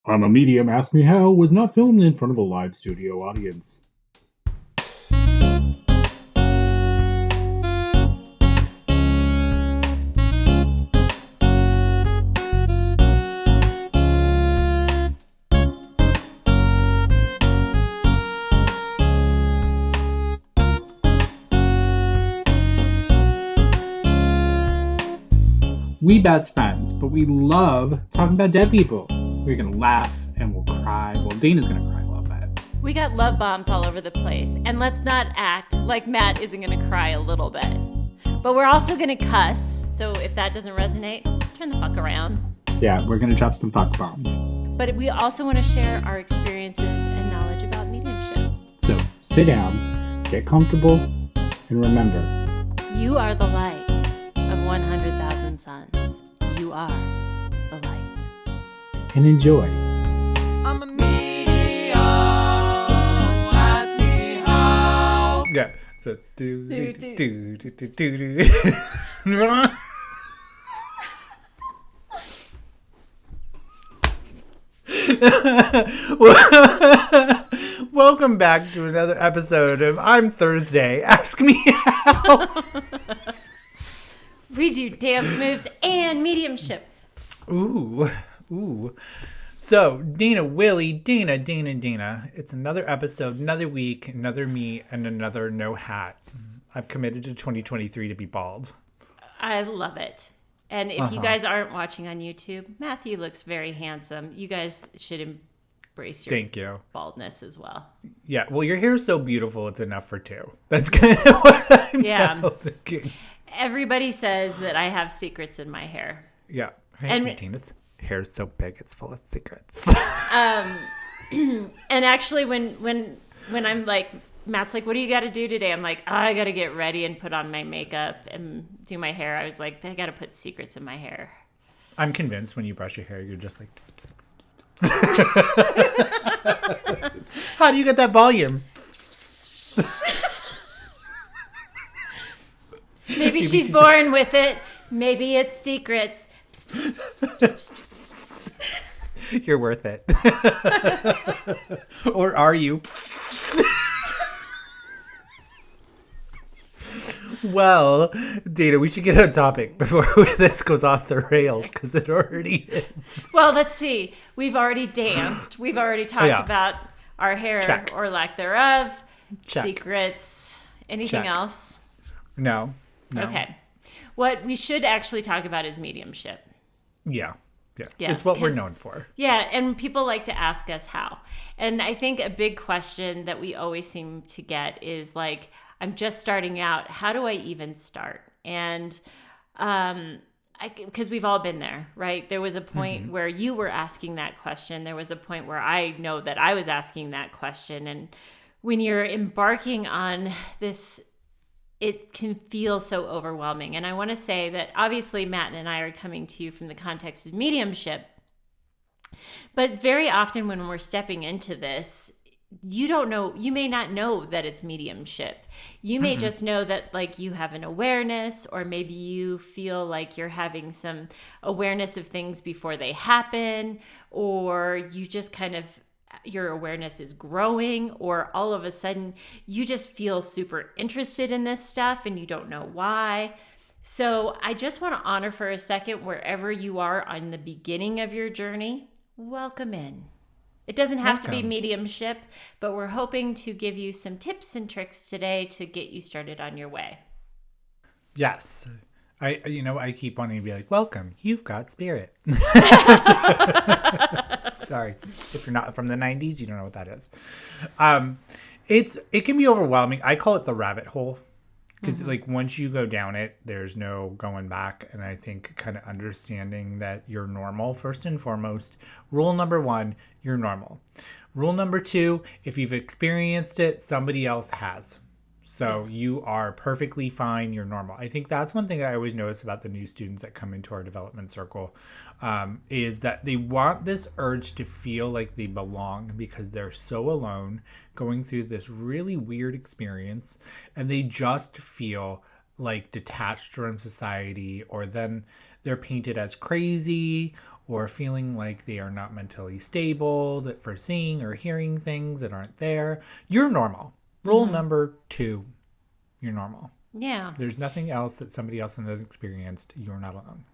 I'm a Medium, Ask Me How was not filmed in front of a live studio audience. We best friends, but we love talking about dead people. We're gonna laugh and we'll cry. Well, Dana's gonna cry a little bit. We got love bombs all over the place. And let's not act like Matt isn't gonna cry a little bit. But we're also gonna cuss. So if that doesn't resonate, turn the fuck around. Yeah, we're gonna drop some fuck bombs. But we also want to share our experiences and knowledge about mediumship. So sit down, get comfortable, and remember, you are the light of 100,000 suns. You are the light. And enjoy. I'm a medium, so ask me how. Yeah, so it's do. Welcome back to another episode of I'm Thursday. Ask me how. We do dance moves and mediumship. Ooh. So, Dana Willey, Dana. It's another episode, another week, another me, and another no hat. I've committed to 2023 to be bald. I love it. And if you guys aren't watching on YouTube, Matthew looks very handsome. You guys should embrace your Thank you. baldness as well. Yeah, well, your hair is so beautiful, it's enough for two. That's kind of what I'm now thinking. Everybody says that I have secrets in my hair. Yeah. And Dana's hair's so big, it's full of secrets. And actually, when I'm like, Matt's like, what do you got to do today? I'm like, I got to get ready and put on my makeup and do my hair. I was like, I got to put secrets in my hair. I'm convinced when you brush your hair, you're just like, pss, pss, pss, pss, pss. How do you get that volume? Maybe she's born with it. Maybe it's secrets. You're worth it. Or are you? Well, Dana, we should get on topic before this goes off the rails, because it already is. Well, let's see. We've already danced. We've already talked about our hair. Check. Or lack thereof. Check. Secrets. Anything Check. else? No. Okay. What we should actually talk about is mediumship. Yeah. Yeah, It's what we're known for. Yeah, and people like to ask us how. And I think a big question that we always seem to get is like, I'm just starting out. How do I even start? And because we've all been there, right? There was a point where you were asking that question. There was a point where I know that I was asking that question. And when you're embarking on this, it can feel so overwhelming. And I want to say that obviously Matt and I are coming to you from the context of mediumship. But very often when we're stepping into this, you may not know that it's mediumship. You may just know that like you have an awareness, or maybe you feel like you're having some awareness of things before they happen, or you just kind of, your awareness is growing, or all of a sudden you just feel super interested in this stuff and you don't know why. So I just want to honor for a second, wherever you are on the beginning of your journey, welcome in. It doesn't have to be mediumship, but we're hoping to give you some tips and tricks today to get you started on your way. Yes. I keep wanting to be like, welcome, you've got spirit. Sorry. If you're not from the 90s, you don't know what that is. It can be overwhelming. I call it the rabbit hole. Because like once you go down it, there's no going back. And I think kind of understanding that you're normal, first and foremost. Rule number 1, you're normal. Rule number 2, if you've experienced it, somebody else has. So you are perfectly fine. You're normal. I think that's one thing I always notice about the new students that come into our development circle, is that they want this urge to feel like they belong because they're so alone going through this really weird experience, and they just feel like detached from society, or then they're painted as crazy, or feeling like they are not mentally stable, that for seeing or hearing things that aren't there, you're normal. Rule number 2, you're normal. Yeah. There's nothing else that somebody else has experienced. You're not alone.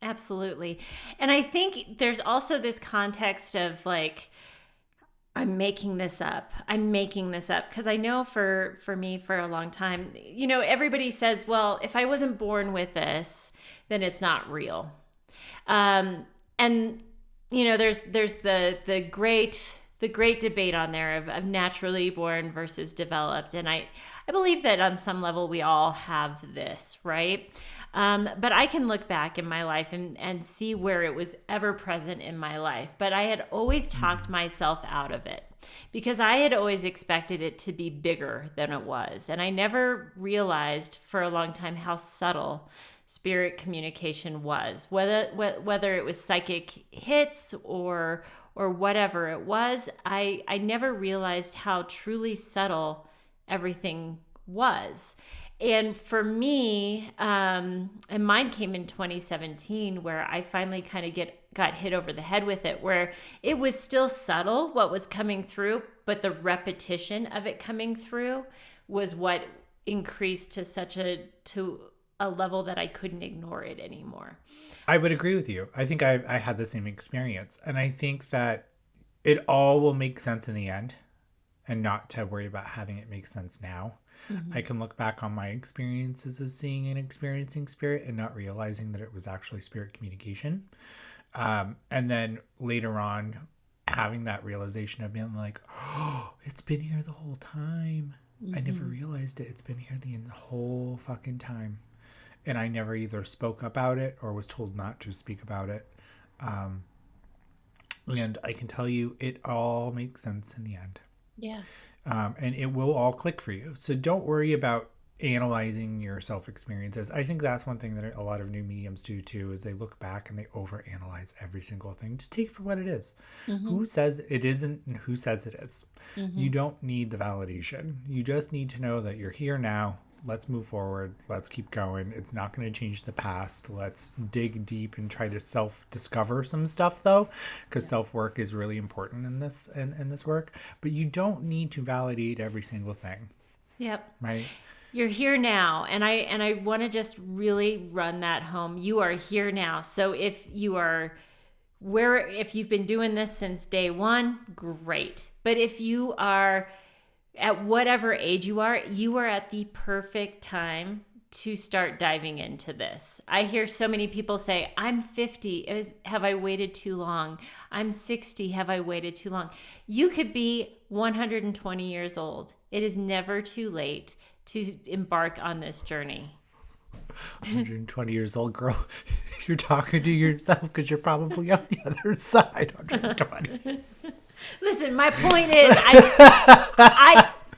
Absolutely. And I think there's also this context of like, I'm making this up. I'm making this up. Because I know for me, for a long time, you know, everybody says, well, if I wasn't born with this, then it's not real. And, you know, there's the great debate on there of naturally born versus developed. And I believe that on some level we all have this, right? But I can look back in my life and see where it was ever present in my life. But I had always talked myself out of it because I had always expected it to be bigger than it was. And I never realized for a long time how subtle spirit communication was, whether it was psychic hits or whatever it was. I never realized how truly subtle everything was. And for me, and mine came in 2017, where I finally kind of got hit over the head with it, where it was still subtle what was coming through, but the repetition of it coming through was what increased to a level that I couldn't ignore it anymore. I would agree with you. I think I had the same experience. And I think that it all will make sense in the end and not to worry about having it make sense now. I can look back on my experiences of seeing and experiencing spirit and not realizing that it was actually spirit communication. And then later on, having that realization of being like, oh, it's been here the whole time. I never realized it. It's been here the whole fucking time. And I never either spoke about it or was told not to speak about it. And I can tell you, it all makes sense in the end. Yeah. And it will all click for you. So don't worry about analyzing your self experiences. I think that's one thing that a lot of new mediums do too, is they look back and they overanalyze every single thing. Just take it for what it is. Who says it isn't and who says it is? You don't need the validation. You just need to know that you're here now. Let's move forward. Let's keep going. It's not going to change the past. Let's dig deep and try to self-discover some stuff, though, because self-work is really important in this work. But you don't need to validate every single thing. Yep. Right. You're here now, and I want to just really run that home. You are here now. So if you've been doing this since day one, great. But if you are at whatever age you are at the perfect time to start diving into this. I hear so many people say, I'm 50. Have I waited too long? I'm 60. Have I waited too long? You could be 120 years old. It is never too late to embark on this journey. 120 years old, girl. You're talking to yourself because you're probably on the other side. 120. Listen, my point is,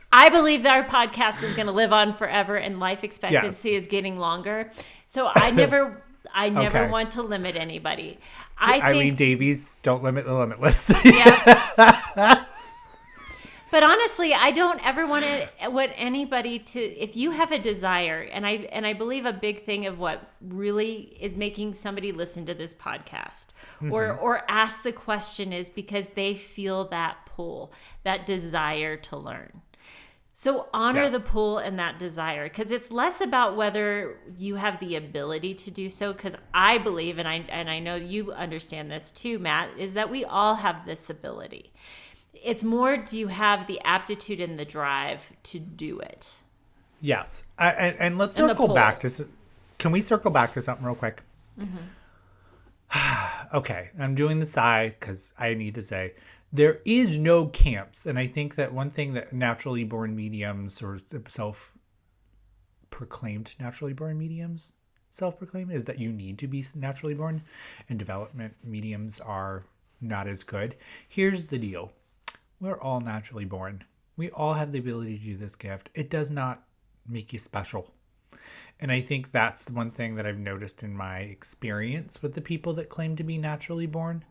I believe that our podcast is going to live on forever, and life expectancy is getting longer. So I never Okay. want to limit anybody. Eileen Davies, don't limit the limitless. Yeah. But honestly, I don't ever want anybody to. If you have a desire, and I believe a big thing of what really is making somebody listen to this podcast or ask the question is because they feel that pull, that desire to learn. So honor the pull and that desire, because it's less about whether you have the ability to do so. Because I believe, and I know you understand this too, Matt, is that we all have this ability. It's more, do you have the aptitude and the drive to do it? Yes. And let's circle back to... Can we circle back to something real quick? Okay. I'm doing the sigh because I need to say there is no camps. And I think that one thing that naturally born mediums or self-proclaimed naturally born mediums self-proclaim is that you need to be naturally born, and development mediums are not as good. Here's the deal. We're all naturally born. We all have the ability to do this gift. It does not make you special. And I think that's the one thing that I've noticed in my experience with the people that claim to be naturally born,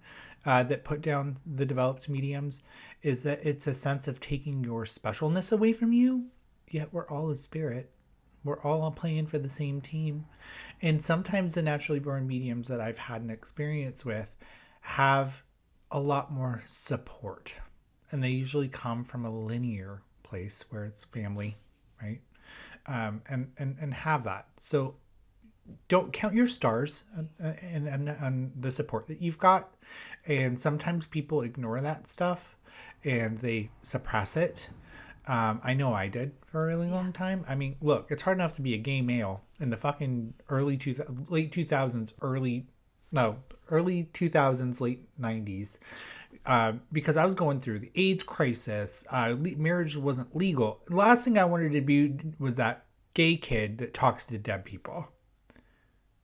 that put down the developed mediums, is that it's a sense of taking your specialness away from you. Yet we're all a spirit. We're all playing for the same team. And sometimes the naturally born mediums that I've had an experience with have a lot more support. And they usually come from a linear place where it's family, right? And have that. So don't count your stars and the support that you've got. And sometimes people ignore that stuff and they suppress it. I know I did for a really long time. I mean, look, it's hard enough to be a gay male in the fucking late 2000s, early 2000s, late 90s. Because I was going through the AIDS crisis. Marriage wasn't legal. The last thing I wanted to be was that gay kid that talks to dead people.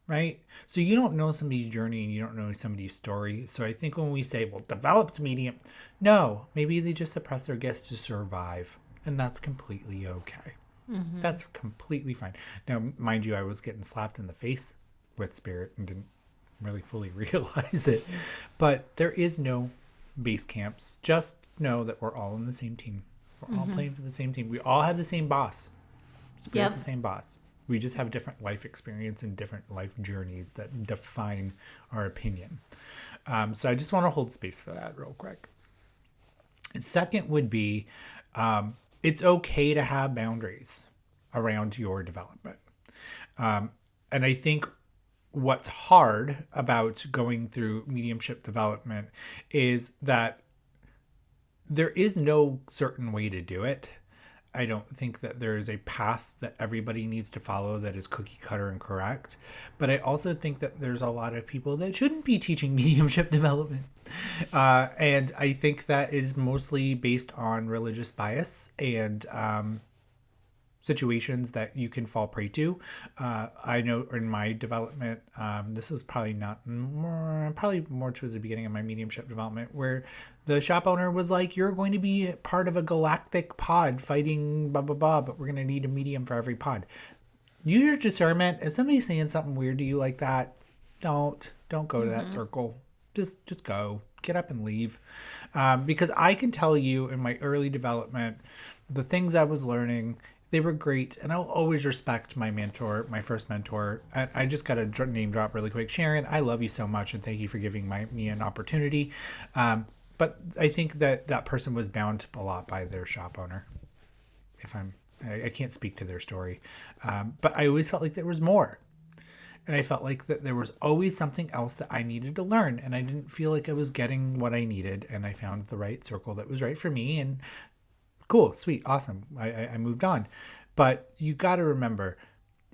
Right? So you don't know somebody's journey and you don't know somebody's story. So I think when we say, well, developed medium, no, maybe they just suppress their gifts to survive. And that's completely okay. Mm-hmm. That's completely fine. Now, mind you, I was getting slapped in the face with spirit and didn't really fully realize it. But there is no base camps. Just know that we're all in the same team. We're all playing for the same team. We all have the same boss. Spirit's the same boss. We just have different life experience and different life journeys that define our opinion. So I just want to hold space for that real quick. And second would be, it's okay to have boundaries around your development. And I think what's hard about going through mediumship development is that there is no certain way to do it. I don't think that there is a path that everybody needs to follow that is cookie cutter and correct. But I also think that there's a lot of people that shouldn't be teaching mediumship development. And I think that is mostly based on religious bias and situations that you can fall prey to. I know in my development, this was probably more towards the beginning of my mediumship development, where the shop owner was like, you're going to be part of a galactic pod fighting blah, blah, blah, but we're going to need a medium for every pod. Use your discernment. If somebody's saying something weird to you like that, don't go to that circle. Just go. Get up and leave. Because I can tell you in my early development, the things I was learning, they were great. And I'll always respect my mentor, my first mentor. I just got to name drop really quick. Sharon, I love you so much. And thank you for giving me an opportunity. But I think that person was bound a lot by their shop owner. I can't speak to their story. But I always felt like there was more. And I felt like that there was always something else that I needed to learn. And I didn't feel like I was getting what I needed. And I found the right circle that was right for me. And cool, sweet, awesome. I moved on. But you got to remember,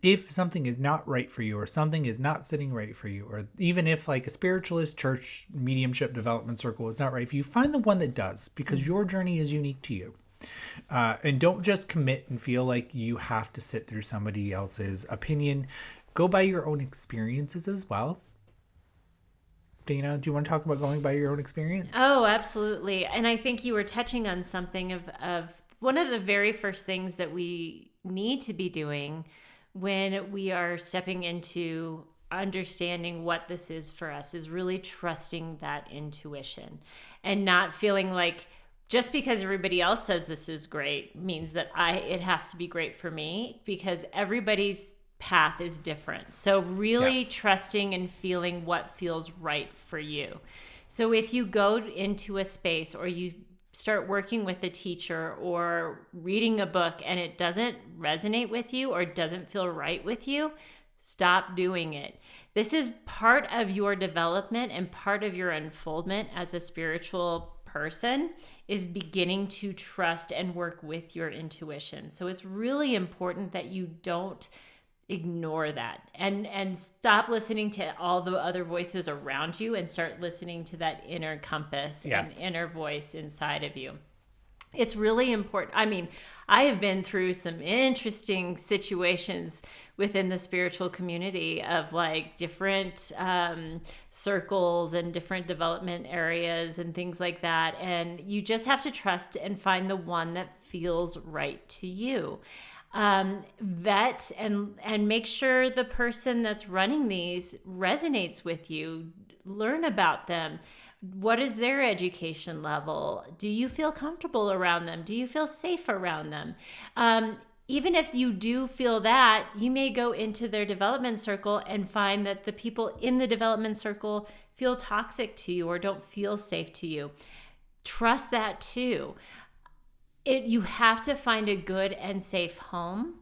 if something is not right for you or something is not sitting right for you, or even if like a spiritualist church mediumship development circle is not right for you, find the one that does, because your journey is unique to you. And don't just commit and feel like you have to sit through somebody else's opinion. Go by your own experiences as well. Dana, do you want to talk about going by your own experience? Oh, absolutely. And I think you were touching on something of one of the very first things that we need to be doing when we are stepping into understanding what this is for us is really trusting that intuition and not feeling like just because everybody else says this is great means that it has to be great for me, because everybody's path is different. So really trusting and feeling what feels right for you. So if you go into a space or you start working with a teacher or reading a book and it doesn't resonate with you or doesn't feel right with you, stop doing it. This is part of your development and part of your unfoldment as a spiritual person, is beginning to trust and work with your intuition. So it's really important that you don't ignore that and stop listening to all the other voices around you and start listening to that inner compass and inner voice inside of you. It's really important. I mean, I have been through some interesting situations within the spiritual community of like different circles and different development areas and things like that. And you just have to trust and find the one that feels right to you. Vet and make sure the person that's running these resonates with you. Learn about them. What is their education level? Do you feel comfortable around them? Do you feel safe around them? even if you do feel that, you may go into their development circle and find that the people in the development circle feel toxic to you or don't feel safe to you. Trust that too. You have to find a good and safe home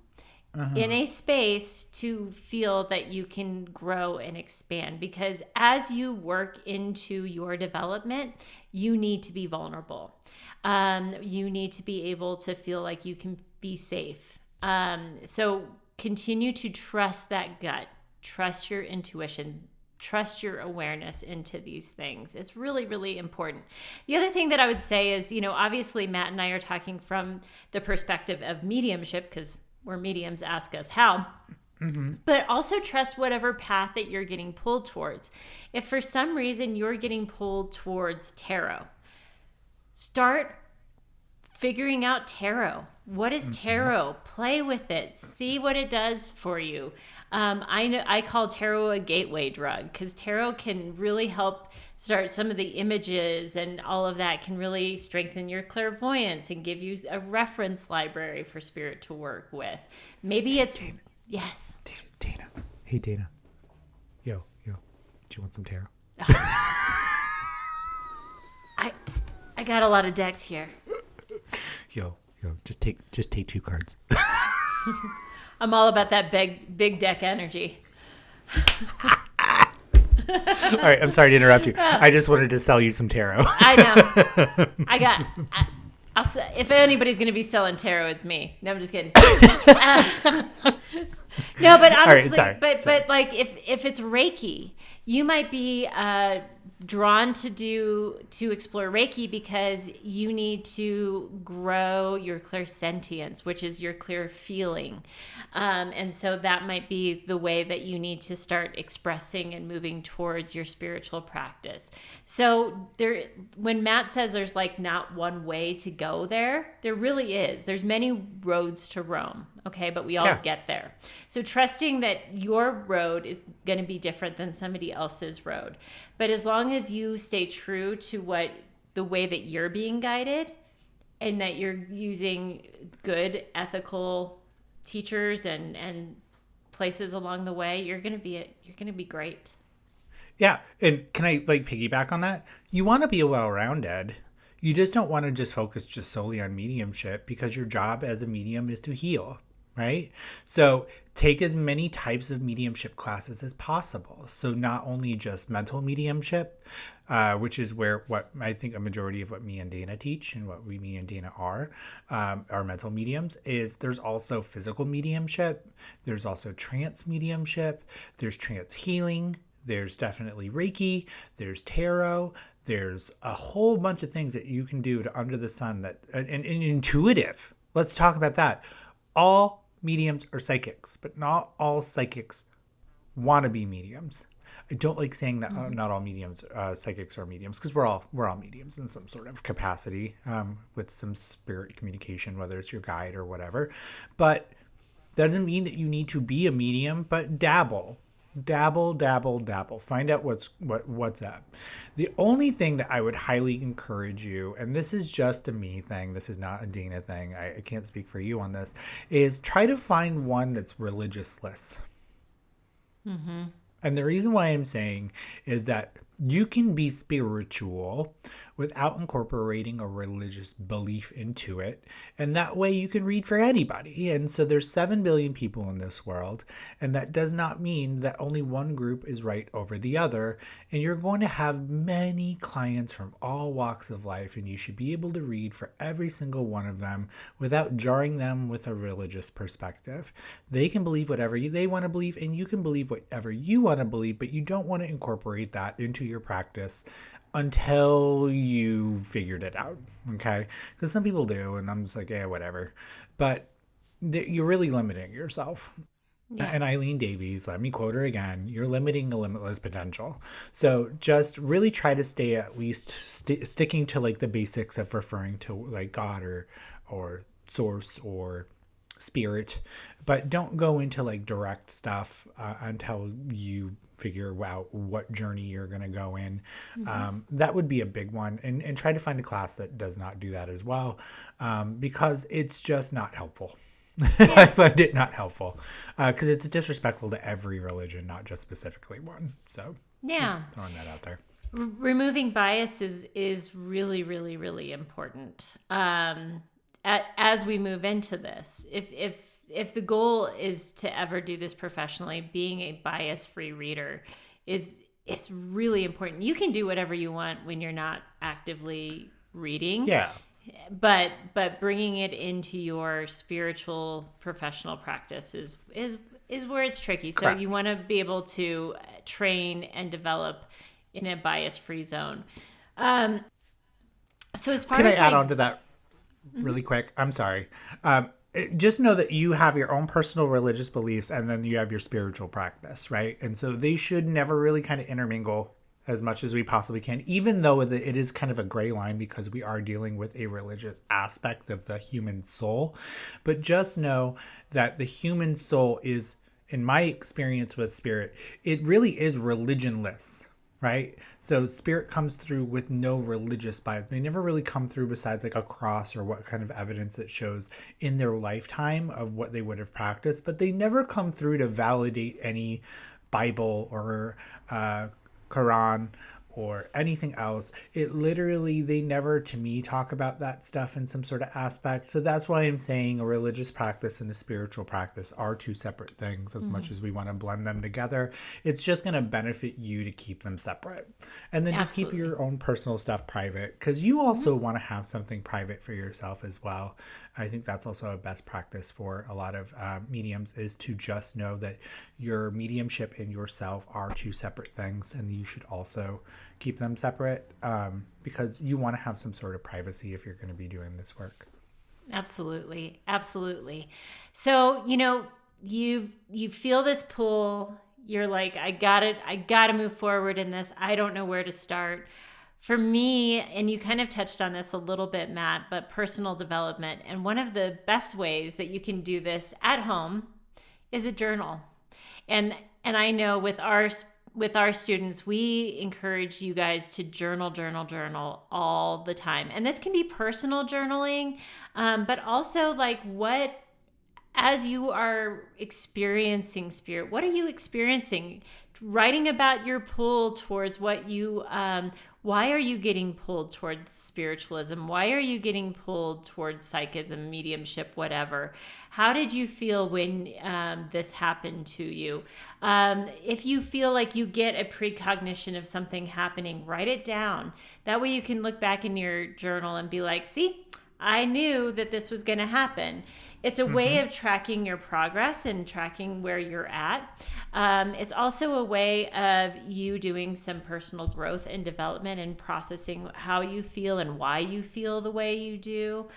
in a space to feel that you can grow and expand, because as you work into your development, you need to be vulnerable. You need to be able to feel like you can be safe. So continue to trust that gut, trust your intuition, trust your awareness into these things. It's really, really important. The other thing that I would say is, obviously Matt and I are talking from the perspective of mediumship because we're mediums, ask us how. But also trust whatever path that you're getting pulled towards. If for some reason you're getting pulled towards tarot, start figuring out tarot. What is tarot? Play with it. See what it does for you. I call tarot a gateway drug because tarot can really help start some of the images, and all of that can really strengthen your clairvoyance and give you a reference library for spirit to work with. Maybe it's... Dana. Yes. Dana. Hey, Dana. Yo. Do you want some tarot? I got a lot of decks here. Yo. Just take 2 cards. I'm all about that big deck energy. All right, I'm sorry to interrupt you. I just wanted to sell you some tarot. I know. I'll say, if anybody's going to be selling tarot, it's me. No, I'm just kidding. No, but honestly, sorry. but like if it's Reiki, you might be drawn to explore Reiki because you need to grow your clairsentience, which is your clear feeling. And so that might be the way that you need to start expressing and moving towards your spiritual practice. So when Matt says there's like not one way to go there really is. There's many roads to Rome, okay? But we all get there. So trusting that your road is going to be different than somebody else's road. But as long as you stay true to the way that you're being guided, and that you're using good ethical teachers and places along the way, you're gonna be great. Yeah, and can I piggyback on that? You want to be well-rounded. You just don't want to just focus just solely on mediumship, because your job as a medium is to heal, right? So take as many types of mediumship classes as possible. So not only just mental mediumship, which is what I think a majority of what me and Dana teach and what me and Dana are mental mediums, is there's also physical mediumship. There's also trance mediumship. There's trance healing. There's definitely Reiki. There's tarot. There's a whole bunch of things that you can do to under the sun and intuitive. Let's talk about that. All mediums are psychics, but not all psychics want to be mediums. I don't like saying that not all mediums, psychics are mediums, because we're all mediums in some sort of capacity, with some spirit communication, whether it's your guide or whatever. But that doesn't mean that you need to be a medium, but dabble. Find out what's up. The only thing that I would highly encourage you, and this is just a me thing, this is not a Dana thing, I can't speak for you on this, is try to find one that's religiousless. And the reason why I'm saying is that you can be spiritual without incorporating a religious belief into it. And that way you can read for anybody. And so there's 7 billion people in this world. And that does not mean that only one group is right over the other. And you're going to have many clients from all walks of life. And you should be able to read for every single one of them without jarring them with a religious perspective. They can believe whatever they want to believe, and you can believe whatever you want to believe, but you don't want to incorporate that into your practice until you figured it out, okay? Because some people do, and I'm just like, yeah, whatever. But you're really limiting yourself. Yeah. And Eileen Davies, let me quote her again, you're limiting a limitless potential. So just really try to stay at least sticking to like the basics of referring to like God or source or spirit, but don't go into like direct stuff until you figure out what journey you're going to go in. That would be a big one, and try to find a class that does not do that as well, because it's just not helpful. I find it not helpful because it's disrespectful to every religion, not just specifically one. So Yeah. just throwing that out there. Removing bias is really, really, really important. As we move into this, if the goal is to ever do this professionally, being a bias-free reader it's really important. You can do whatever you want when you're not actively reading. Yeah. But bringing it into your spiritual professional practice is where it's tricky. So Correct. you want to be able to train and develop in a bias-free zone. So as far Can I as add on to that really quick? I'm sorry. Just know that you have your own personal religious beliefs and then you have your spiritual practice, right? And so they should never really kind of intermingle as much as we possibly can, even though it is kind of a gray line because we are dealing with a religious aspect of the human soul. But just know that the human soul is, in my experience with spirit, it really is religionless. Right? So spirit comes through with no religious bias. They never really come through besides like a cross or what kind of evidence it shows in their lifetime of what they would have practiced, but they never come through to validate any Bible or Quran or anything else. It literally, they never to me talk about that stuff in some sort of aspect. So that's why I'm saying a religious practice and a spiritual practice are two separate things as much as we want to blend them together. It's just going to benefit you to keep them separate. And then just keep your own personal stuff private because you also want to have something private for yourself as well. I think that's also a best practice for a lot of mediums is to just know that your mediumship and yourself are two separate things and you should also keep them separate because you want to have some sort of privacy if you're going to be doing this work. Absolutely. Absolutely. So, you feel this pull, you're like, I got to move forward in this. I don't know where to start. For me, and you kind of touched on this a little bit, Matt, but personal development. And one of the best ways that you can do this at home is a journal. And I know with our students, we encourage you guys to journal all the time. And this can be personal journaling, but also like as you are experiencing spirit, what are you experiencing? Writing about your pull towards what you, why are you getting pulled towards spiritualism? Why are you getting pulled towards psychism, mediumship, whatever? How did you feel when this happened to you? If you feel like you get a precognition of something happening, write it down. That way you can look back in your journal and be like, see, I knew that this was going to happen. It's a way of tracking your progress and tracking where you're at. It's also a way of you doing some personal growth and development and processing how you feel and why you feel the way you do.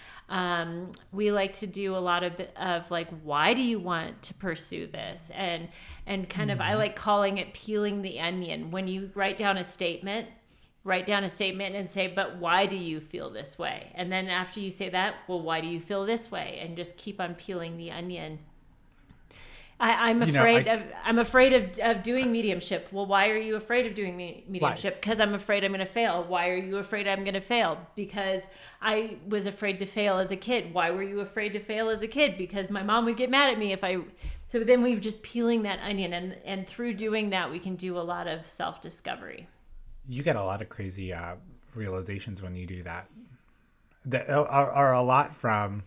We like to do a lot of like, why do you want to pursue this? And kind of, I like calling it peeling the onion. When you write down a statement and say, but why do you feel this way? And then after you say that, well, why do you feel this way? And just keep on peeling the onion. I'm afraid of doing mediumship. Well, why are you afraid of doing mediumship? Because I'm afraid I'm going to fail. Why are you afraid I'm going to fail? Because I was afraid to fail as a kid. Why were you afraid to fail as a kid? Because my mom would get mad at me if I... So then we're just peeling that onion. And through doing that, we can do a lot of self-discovery. You get a lot of crazy realizations when you do that are a lot from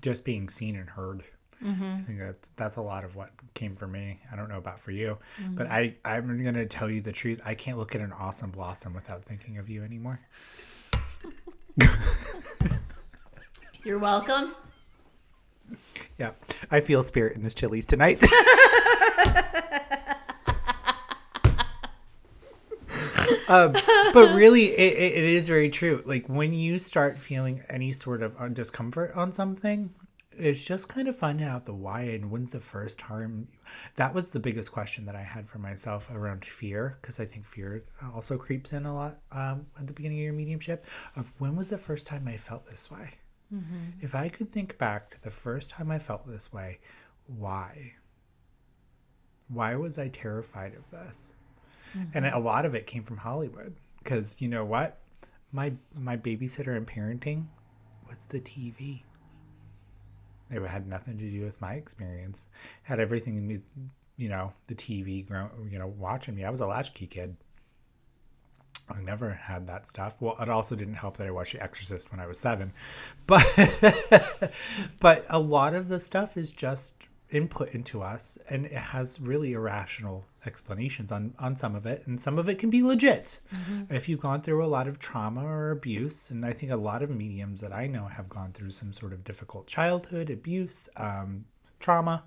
just being seen and heard. I think that's a lot of what came for me. I don't know about for you, but I'm going to tell you the truth. I can't look at an awesome blossom without thinking of you anymore. You're welcome. Yeah, I feel spirit in this Chili's tonight. But really, it is very true. Like when you start feeling any sort of discomfort on something, it's just kind of finding out the why and when's the first time. That was the biggest question that I had for myself around fear, because I think fear also creeps in a lot at the beginning of your mediumship. Of when was the first time I felt this way? If I could think back to the first time I felt this way, why? Why was I terrified of this? And a lot of it came from Hollywood because you know what? My babysitter in parenting was the TV. It had nothing to do with my experience. It had everything with, the TV, watching me. I was a latchkey kid. I never had that stuff. Well, it also didn't help that I watched The Exorcist when I was 7. But but a lot of the stuff is just input into us, and it has really irrational explanations on some of it, and some of it can be legit. If you've gone through a lot of trauma or abuse, and I think a lot of mediums that I know have gone through some sort of difficult childhood, abuse, trauma,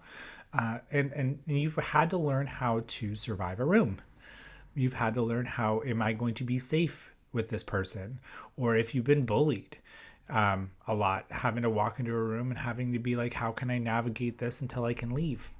and you've had to learn how to survive a room. You've had to learn, how am I going to be safe with this person? Or if you've been bullied a lot, having to walk into a room and having to be like, how can I navigate this until I can leave?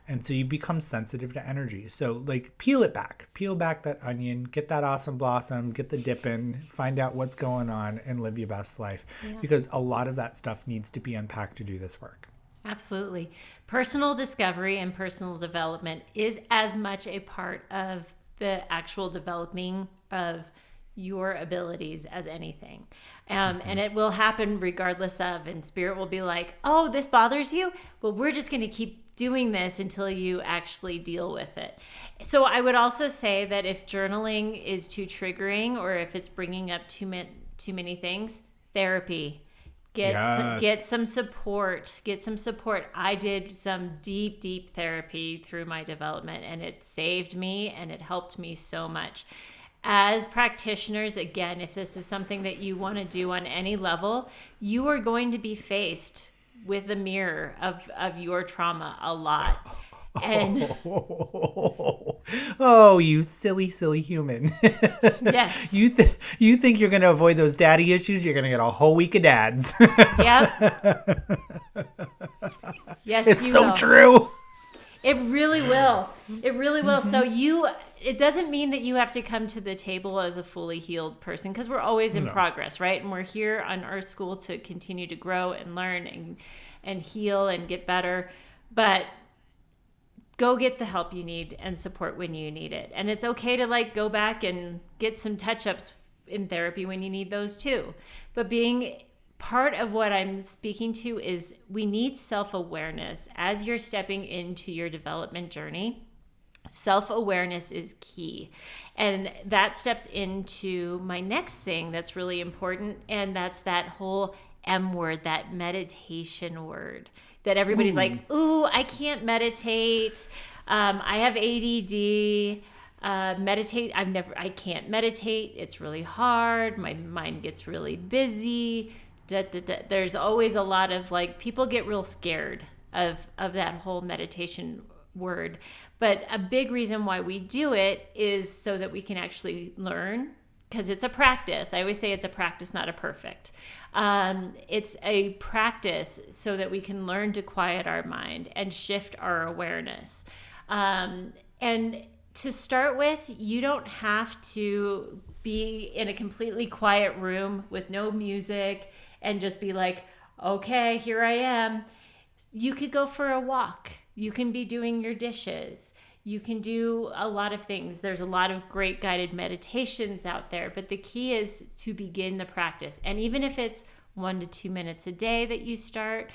And so you become sensitive to energy. So like peel back that onion, get that awesome blossom, get the dip in, find out what's going on, and live your best life. Yeah. Because a lot of that stuff needs to be unpacked to do this work. Absolutely. Personal discovery and personal development is as much a part of the actual developing of your abilities as anything. And it will happen regardless of, and spirit will be like, oh, this bothers you? Well, we're just going to keep doing this until you actually deal with it. So I would also say that if journaling is too triggering, or if it's bringing up too many things, therapy. Get some support. I did some deep therapy through my development, and it saved me and it helped me so much. As practitioners, again, if this is something that you want to do on any level, you are going to be faced with the mirror of your trauma a lot. And oh, you silly human. Yes. You think you're going to avoid those daddy issues? You're going to get a whole week of dads. Yep. Yes, it's so will. True. It really will. It really will. So it doesn't mean that you have to come to the table as a fully healed person, because we're always in progress, right? And we're here on Earth School to continue to grow and learn and heal and get better. But go get the help you need and support when you need it. And it's okay to go back and get some touch-ups in therapy when you need those too. But being part of what I'm speaking to is we need self-awareness as you're stepping into your development journey. Self-awareness is key. And that steps into my next thing that's really important. And that's that whole M word, that meditation word. That everybody's like, ooh, I can't meditate. I have ADD. I can't meditate. It's really hard. My mind gets really busy. There's always a lot of people get real scared of that whole meditation word. But a big reason why we do it is so that we can actually learn, because it's a practice. I always say it's a practice, not a perfect. It's a practice so that we can learn to quiet our mind and shift our awareness. And to start with, you don't have to be in a completely quiet room with no music and just be like, okay, here I am. You could go for a walk. You can be doing your dishes. You can do a lot of things. There's a lot of great guided meditations out there, but the key is to begin the practice. And even if it's 1 to 2 minutes a day that you start,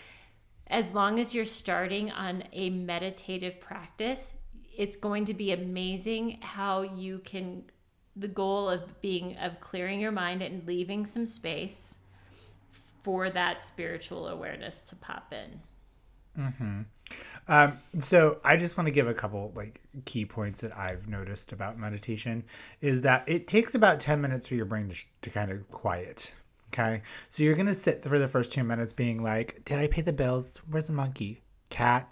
as long as you're starting on a meditative practice, it's going to be amazing how you can, the goal of clearing your mind and leaving some space for that spiritual awareness to pop in. So I just want to give a couple key points that I've noticed about meditation is that it takes about 10 minutes for your brain to kind of quiet. Okay. So you're going to sit for the first 2 minutes being like, did I pay the bills? Where's the monkey? Cat,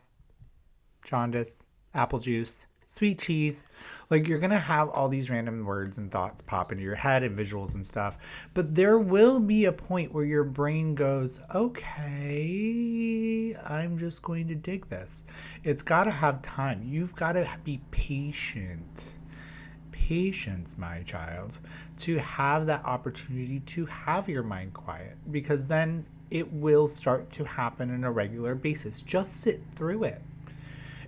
jaundice, apple juice, sweet cheese. You're going to have all these random words and thoughts pop into your head and visuals and stuff. But there will be a point where your brain goes, okay, I'm just going to dig this. It's got to have time. You've got to be patient. Patience, my child, to have that opportunity to have your mind quiet, because then it will start to happen on a regular basis. Just sit through it.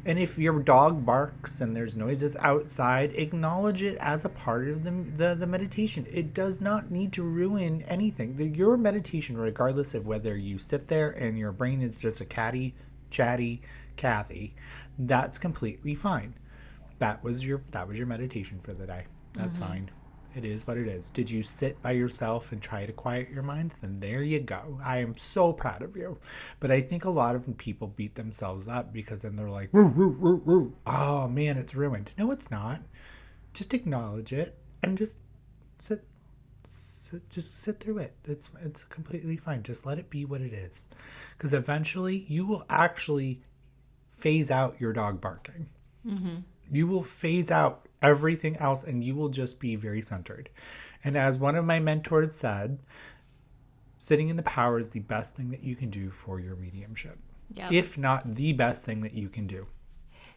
And if your dog barks and there's noises outside, acknowledge it as a part of the meditation. It does not need to ruin anything. Your meditation, regardless of whether you sit there and your brain is just a chatty Kathy, that's completely fine. That was your meditation for the day. That's fine. It is what it is. Did you sit by yourself and try to quiet your mind? Then there you go. I am so proud of you. But I think a lot of people beat themselves up because then they're like, woo, woo, woo, woo. Oh man, it's ruined. No, it's not. Just acknowledge it and just sit through it. It's completely fine. Just let it be what it is. Because eventually you will actually phase out your dog barking. You will phase out everything else and you will just be very centered. And as one of my mentors said, sitting in the power is the best thing that you can do for your mediumship. Yep. If not the best thing that you can do.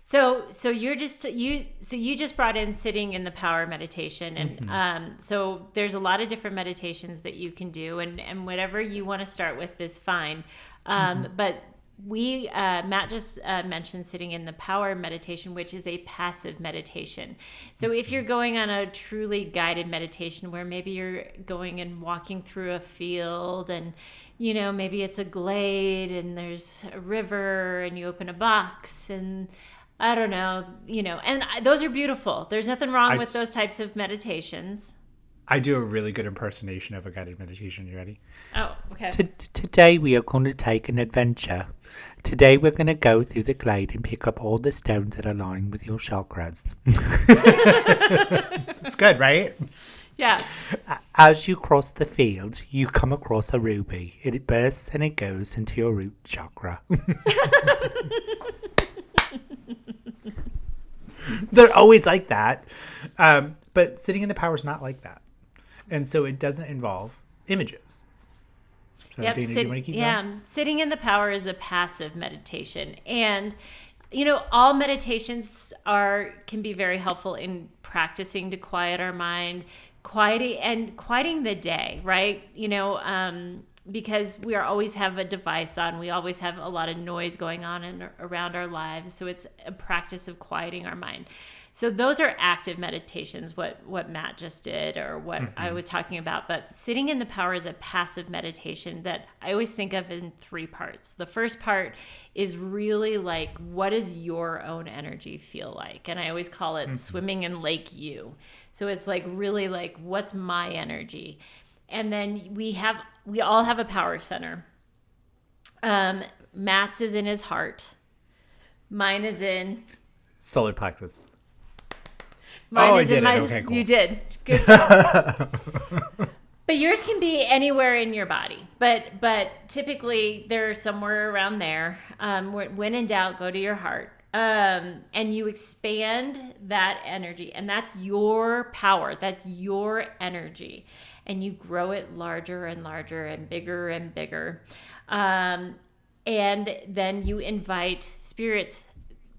So you just brought in sitting in the power meditation, and so there's a lot of different meditations that you can do, and whatever you want to start with is fine. But Matt just mentioned sitting in the power meditation, which is a passive meditation. So if you're going on a truly guided meditation where maybe you're going and walking through a field and, you know, maybe it's a glade and there's a river and you open a box and I don't know, you know, and those are beautiful. There's nothing wrong with those types of meditations. I do a really good impersonation of a guided meditation. You ready? Oh, okay. Today we are going to take an adventure. Today we're going to go through the glade and pick up all the stones that align with your chakras. That's good, right? Yeah. As you cross the field, you come across a ruby. It bursts and it goes into your root chakra. They're always like that. But sitting in the power is not like that. And so it doesn't involve images. So Yep. Dana, do you want to keep going? Sitting in the power is a passive meditation. And, you know, all meditations can be very helpful in practicing to quiet our mind, quieting the day, right? You know, because we always have a device on. We always have a lot of noise going on around our lives. So it's a practice of quieting our mind. So those are active meditations, what Matt just did or what I was talking about. But sitting in the power is a passive meditation that I always think of in 3 parts. The first part is really like, what does your own energy feel like? And I always call it swimming in Lake You. So it's like really like, what's my energy? And then we all have a power center. Matt's is in his heart. Mine is in Solar plexus. Mine is in my. Okay, cool. You did. Good job. But yours can be anywhere in your body. But typically they're somewhere around there. When in doubt, go to your heart. And you expand that energy. And that's your power. That's your energy. And you grow it larger and larger and bigger. And then you invite spirits,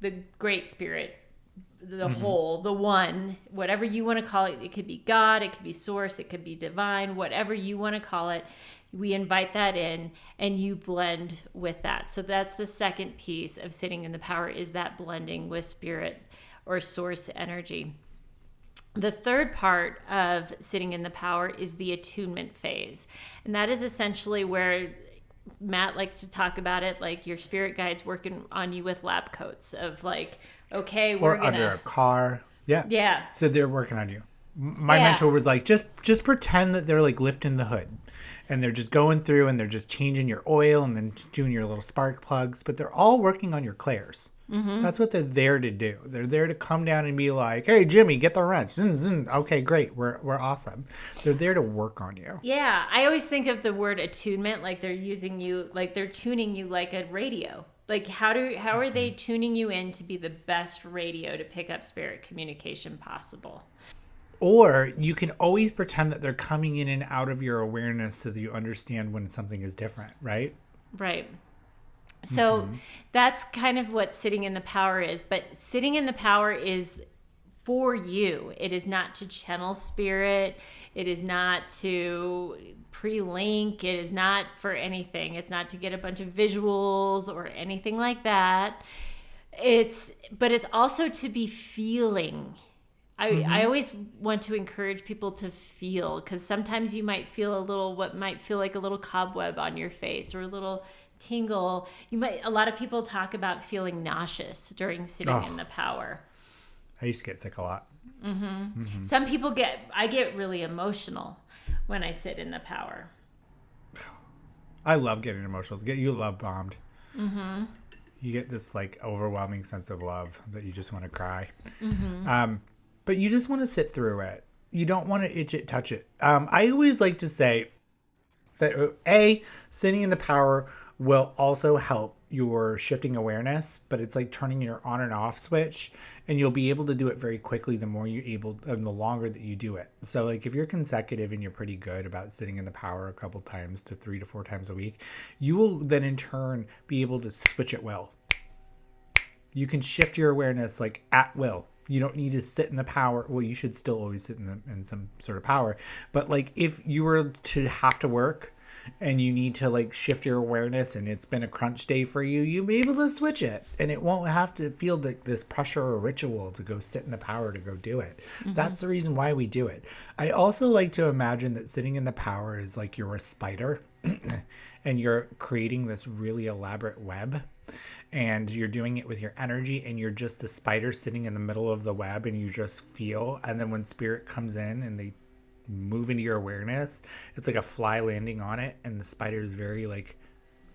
the great spirit, the whole, the one, whatever you want to call it. It could be God, it could be source, it could be divine, whatever you want to call it. We invite that in and you blend with that. So that's the second piece of sitting in the power, is that blending with spirit or source energy. The third part of sitting in the power is the attunement phase. And that is essentially where Matt likes to talk about it, like your spirit guide's working on you with lab coats of like, okay, we're gonna... under a car. Yeah. Yeah. So they're working on you. My mentor was like, just pretend that they're like lifting the hood. And they're just going through and they're just changing your oil and then doing your little spark plugs. But they're all working on your clairs. That's what they're there to do. They're there to come down and be like, hey, Jimmy, get the wrench. Zin, zin. Okay, great. We're awesome. They're there to work on you. Yeah. I always think of the word attunement like they're using you, like they're tuning you like a radio. Like how are they tuning you in to be the best radio to pick up spirit communication possible? Or you can always pretend that they're coming in and out of your awareness so that you understand when something is different, right? Right. So that's kind of what sitting in the power is. But sitting in the power is for you. It is not to channel spirit. It is not to pre-link. It is not for anything. It's not to get a bunch of visuals or anything like that. But it's also to be feeling. I always want to encourage people to feel, because sometimes you might feel what might feel like a little cobweb on your face or a little tingle. A lot of people talk about feeling nauseous during sitting in the power. I used to get sick a lot. Some people I get really emotional when I sit in the power. I love getting emotional. You love bombed. You get this like overwhelming sense of love that you just want to cry. But you just want to sit through it. You don't want to itch it, touch it. I always like to say that sitting in the power will also help your shifting awareness, but it's like turning your on and off switch, and you'll be able to do it very quickly the more you're able and the longer that you do it. So like if you're consecutive and you're pretty good about sitting in the power a couple times to 3 to 4 times a week, you will then in turn be able to switch at will. You can shift your awareness like at will. You don't need to sit in the power. Well, you should still always sit in some sort of power. But like if you were to have to work and you need to like shift your awareness and it's been a crunch day for you, you'll be able to switch it. And it won't have to feel like this pressure or ritual to go sit in the power to go do it. That's the reason why we do it. I also like to imagine that sitting in the power is like you're a spider and you're creating this really elaborate web. And you're doing it with your energy, and you're just the spider sitting in the middle of the web, and you just feel. And then when spirit comes in and they move into your awareness, it's like a fly landing on it, and the spider is very like,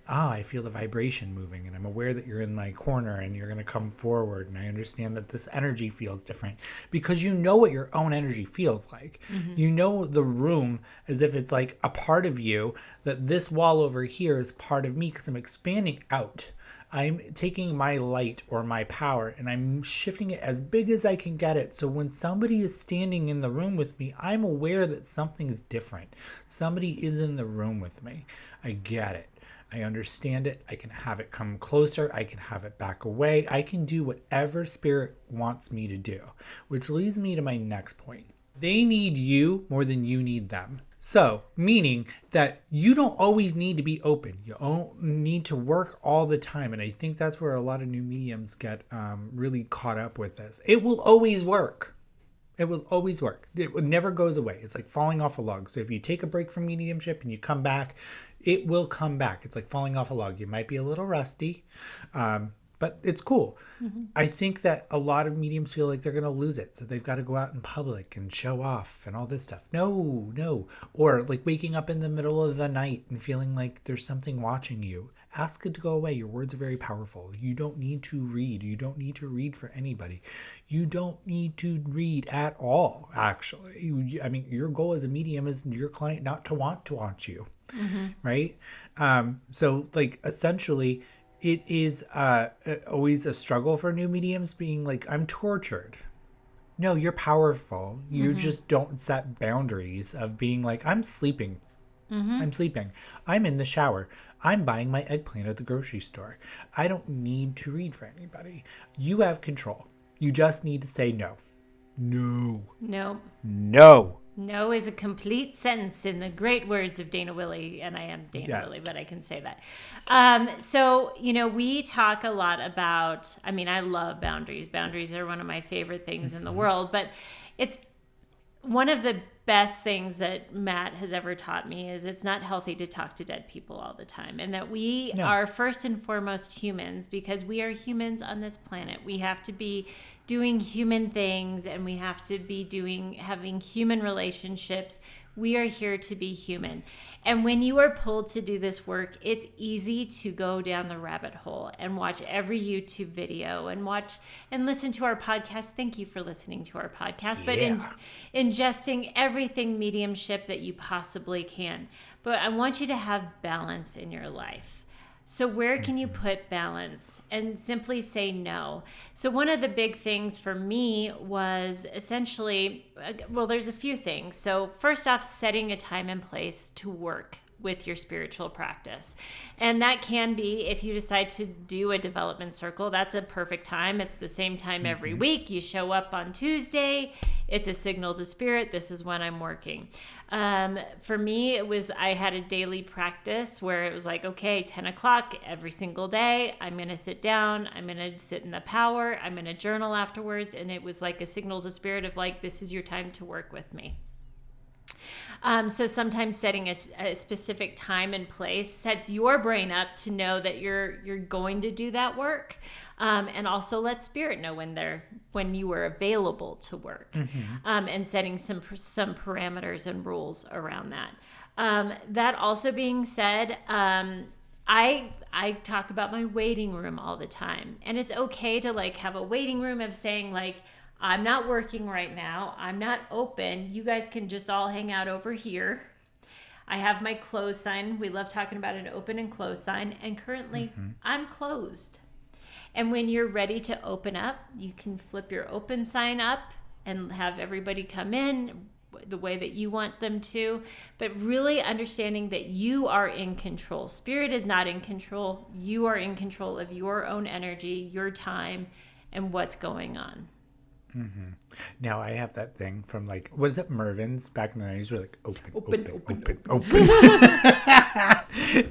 I feel the vibration moving, and I'm aware that you're in my corner and you're going to come forward, and I understand that this energy feels different, because you know what your own energy feels like. You know the room as if it's like a part of you, that this wall over here is part of me because I'm expanding out. I'm taking my light or my power and I'm shifting it as big as I can get it. So when somebody is standing in the room with me, I'm aware that something is different. Somebody is in the room with me. I get it. I understand it. I can have it come closer. I can have it back away. I can do whatever spirit wants me to do, which leads me to my next point. They need you more than you need them. So, meaning that you don't always need to be open. You don't need to work all the time. And I think that's where a lot of new mediums get really caught up with this. It will always work. It will always work. It never goes away. It's like falling off a log. So if you take a break from mediumship and you come back, it will come back. It's like falling off a log. You might be a little rusty, but it's cool. I think that a lot of mediums feel like they're going to lose it. So they've got to go out in public and show off and all this stuff. No. Or like waking up in the middle of the night and feeling like there's something watching you. Ask it to go away. Your words are very powerful. You don't need to read. You don't need to read for anybody. You don't need to read at all, actually. I mean, your goal as a medium is your client not to want you, right? So like essentially, it is always a struggle for new mediums being like, I'm tortured. No, you're powerful. You just don't set boundaries of being like, I'm sleeping. I'm sleeping. I'm in the shower. I'm buying my eggplant at the grocery store. I don't need to read for anybody. You have control. You just need to say no. No. No is a complete sentence in the great words of Dana Willey, and I am Dana Willey, but I can say that. So, we talk a lot about, I love boundaries. Boundaries are one of my favorite things in the world, but it's one of the best things that Matt has ever taught me is it's not healthy to talk to dead people all the time, and that we are first and foremost humans, because we are humans on this planet. We have to be doing human things, and we have to be having human relationships. We are here to be human. And when you are pulled to do this work, it's easy to go down the rabbit hole and watch every YouTube video and listen to our podcast. Thank you for listening to our podcast, but ingesting everything mediumship that you possibly can. But I want you to have balance in your life. So where can you put balance? And simply say no. So one of the big things for me was essentially, there's a few things. So first off, setting a time and place to work with your spiritual practice. And that can be, if you decide to do a development circle, that's a perfect time. It's the same time every week. You show up on Tuesday. It's a signal to spirit. This is when I'm working. For me, I had a daily practice where it was like, okay, 10 o'clock every single day, I'm going to sit down. I'm going to sit in the power. I'm going to journal afterwards. And it was like a signal to spirit of like, this is your time to work with me. So sometimes setting a specific time and place sets your brain up to know that you're going to do that work, and also let spirit know when you are available to work, and setting some parameters and rules around that. That also being said, I talk about my waiting room all the time, and it's okay to like have a waiting room of saying like, I'm not working right now. I'm not open. You guys can just all hang out over here. I have my close sign. We love talking about an open and close sign. And currently, I'm closed. And when you're ready to open up, you can flip your open sign up and have everybody come in the way that you want them to. But really understanding that you are in control. Spirit is not in control. You are in control of your own energy, your time, and what's going on. Now I have that thing from like, what is it, Mervin's back in the 90s? We're like open.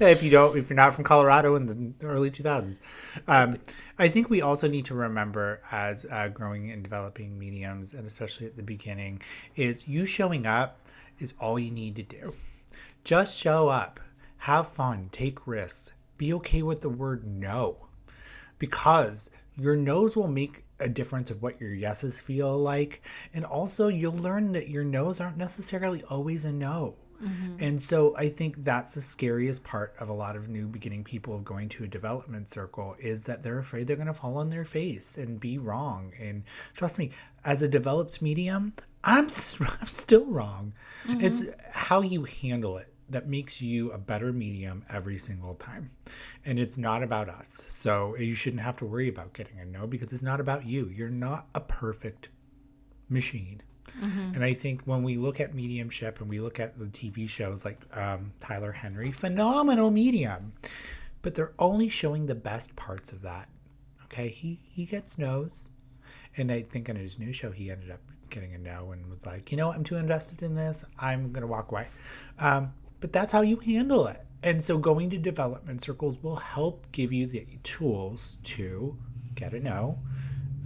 If you're not from Colorado in the early 2000s. I think we also need to remember as growing and developing mediums, and especially at the beginning, is you showing up is all you need to do. Just show up, have fun, take risks, be okay with the word no, because your no's will make a difference of what your yeses feel like. And also you'll learn that your no's aren't necessarily always a no. And so I think that's the scariest part of a lot of new beginning people going to a development circle, is that they're afraid they're going to fall on their face and be wrong. And trust me, as a developed medium, I'm still wrong. It's how you handle it that makes you a better medium every single time. And it's not about us. So you shouldn't have to worry about getting a no, because it's not about you. You're not a perfect machine. And I think when we look at mediumship and we look at the TV shows like Tyler Henry, phenomenal medium, but they're only showing the best parts of that. Okay, he gets no's. And I think on his new show, he ended up getting a no and was like, you know what, I'm too invested in this. I'm going to walk away. But that's how you handle it. And so going to development circles will help give you the tools to get a no,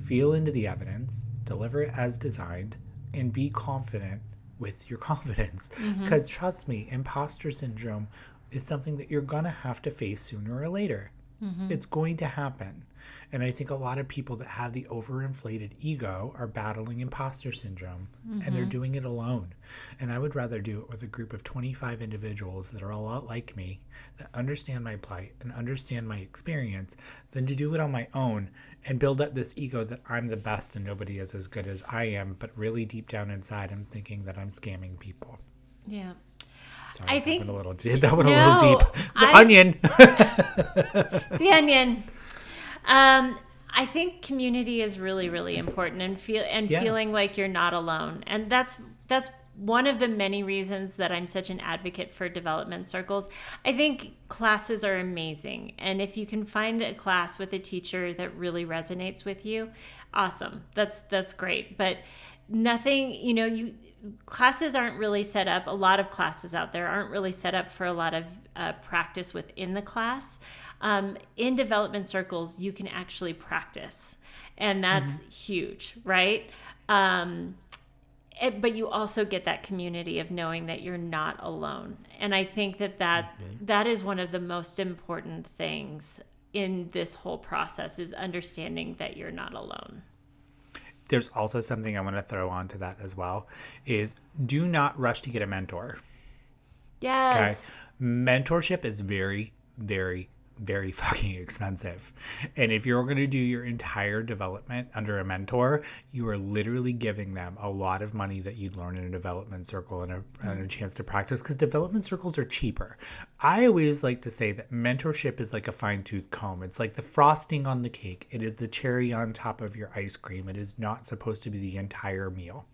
feel into the evidence, deliver it as designed, and be confident with your confidence. Because trust me, imposter syndrome is something that you're going to have to face sooner or later. It's going to happen. And I think a lot of people that have the overinflated ego are battling imposter syndrome, and they're doing it alone. And I would rather do it with a group of 25 individuals that are a lot like me, that understand my plight and understand my experience, than to do it on my own and build up this ego that I'm the best and nobody is as good as I am. But really deep down inside, I'm thinking that I'm scamming people. Yeah. Sorry, I think that went a little deep. Onion. The onion. I think community is really, really important, and feeling like you're not alone. And that's one of the many reasons that I'm such an advocate for development circles. I think classes are amazing. And if you can find a class with a teacher that really resonates with you, awesome. That's great. But nothing, classes aren't really set up. A lot of classes out there aren't really set up for a lot of practice within the class. In development circles, you can actually practice, and that's huge, right? But you also get that community of knowing that you're not alone. And I think that is one of the most important things in this whole process, is understanding that you're not alone. There's also something I want to throw onto that as well, is do not rush to get a mentor. Yes. Okay? Mentorship is very, very, very fucking expensive. And if you're going to do your entire development under a mentor, you are literally giving them a lot of money that you'd learn in a development circle and a chance to practice, because development circles are cheaper. I always like to say that mentorship is like a fine-tooth comb. It's like the frosting on the cake. It is the cherry on top of your ice cream. It is not supposed to be the entire meal,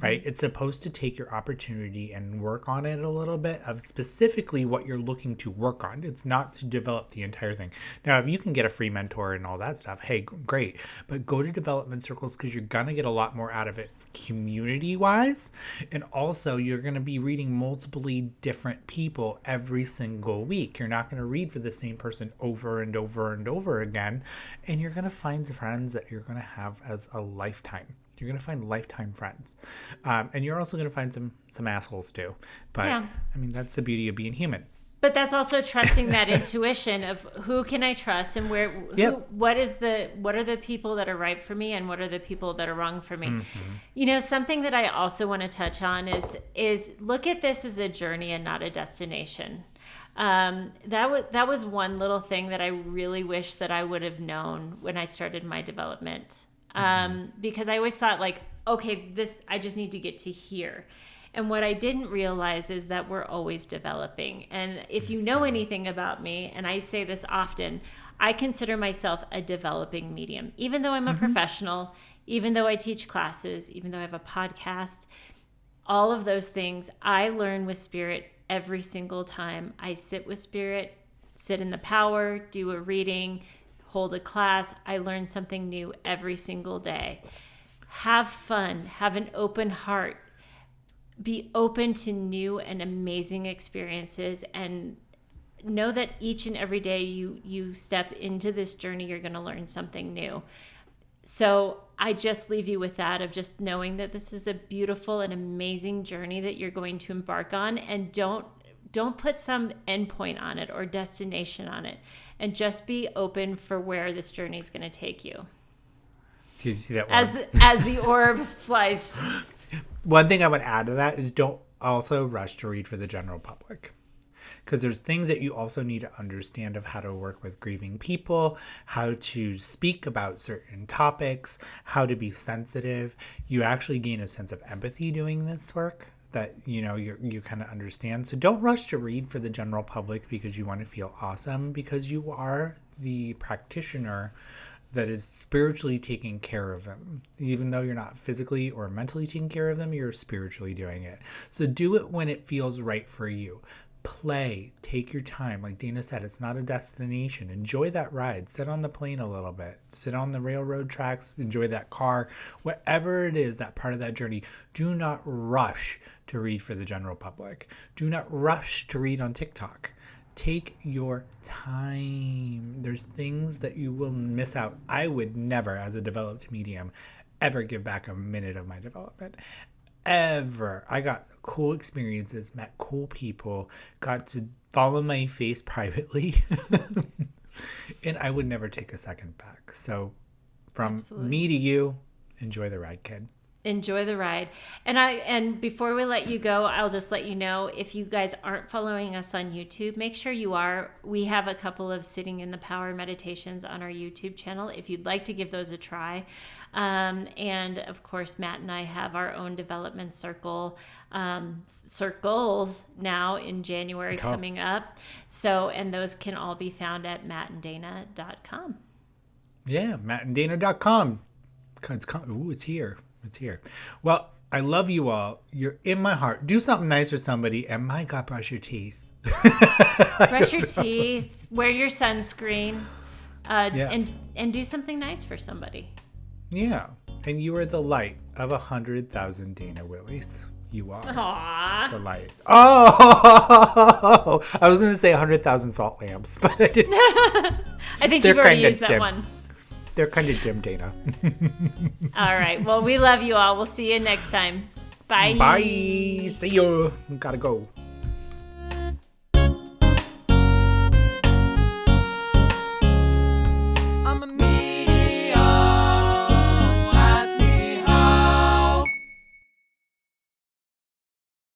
right? It's supposed to take your opportunity and work on it a little bit of specifically what you're looking to work on. It's not to develop the entire thing. Now, if you can get a free mentor and all that stuff, hey, great. But go to development circles, because you're going to get a lot more out of it community-wise. And also, you're going to be reading multiple different people every single week. You're not going to read for the same person over and over and over again. And you're going to find friends that you're going to have as a lifetime. You're going to find lifetime friends. And you're also going to find some assholes too. But, Yeah. I mean, that's the beauty of being human. But that's also trusting that intuition of who can I trust and where, what are the people that are right for me and what are the people that are wrong for me. You know, something that I also want to touch on is look at this as a journey and not a destination. That was one little thing that I really wish that I would have known when I started my development. Because I always thought like, okay, I just need to get to here. And what I didn't realize is that we're always developing. And if you know anything about me, and I say this often, I consider myself a developing medium. Even though I'm a professional, even though I teach classes, even though I have a podcast, all of those things, I learn with spirit every single time I sit with spirit, sit in the power, do a reading, hold a class. I learn something new every single day. Have fun, have an open heart. Be open to new and amazing experiences, and know that each and every day you step into this journey, you're going to learn something new. So I just leave you with that of just knowing that this is a beautiful and amazing journey that you're going to embark on, and don't put some endpoint on it or destination on it, and just be open for where this journey is going to take you. Do you see that one? As the orb flies. One thing I would add to that is don't also rush to read for the general public, because there's things that you also need to understand of how to work with grieving people, how to speak about certain topics, how to be sensitive. You actually gain a sense of empathy doing this work that, you know, you kind of understand. So don't rush to read for the general public because you want to feel awesome, because you are the practitioner that is spiritually taking care of them. Even though you're not physically or mentally taking care of them, you're spiritually doing it. So do it when it feels right for you. Play, take your time. Like Dana said, it's not a destination. Enjoy that ride. Sit on the plane a little bit. Sit on the railroad tracks. Enjoy that car. Whatever it is, that part of that journey. Do not rush to read for the general public. Do not rush to read on TikTok. Take your time. There's things that you will miss out. I would never, as a developed medium, ever give back a minute of my development. Ever. I got cool experiences, met cool people, got to follow my face privately, and I would never take a second back. So from me to you, enjoy the ride, kid. Enjoy the ride. And before we let you go, I'll just let you know, if you guys aren't following us on YouTube, make sure you are. We have a couple of Sitting in the Power meditations on our YouTube channel if you'd like to give those a try. And of course, Matt and I have our own development circles now in January coming up. So, and those can all be found at mattanddana.com. Yeah, mattanddana.com. It's here. It's here. Well, I love you all. You're in my heart. Do something nice for somebody, and my God, brush your teeth. Brush your teeth. Wear your sunscreen. And do something nice for somebody. Yeah. And you are the light of 100,000 Dana Willies. You are. Aww. The light. Oh! I was going to say 100,000 salt lamps, but I didn't. I think you've already used that dim. one. They're kind of dim, Dana. All right. Well, we love you all. We'll see you next time. Bye. Bye. See you. Gotta go.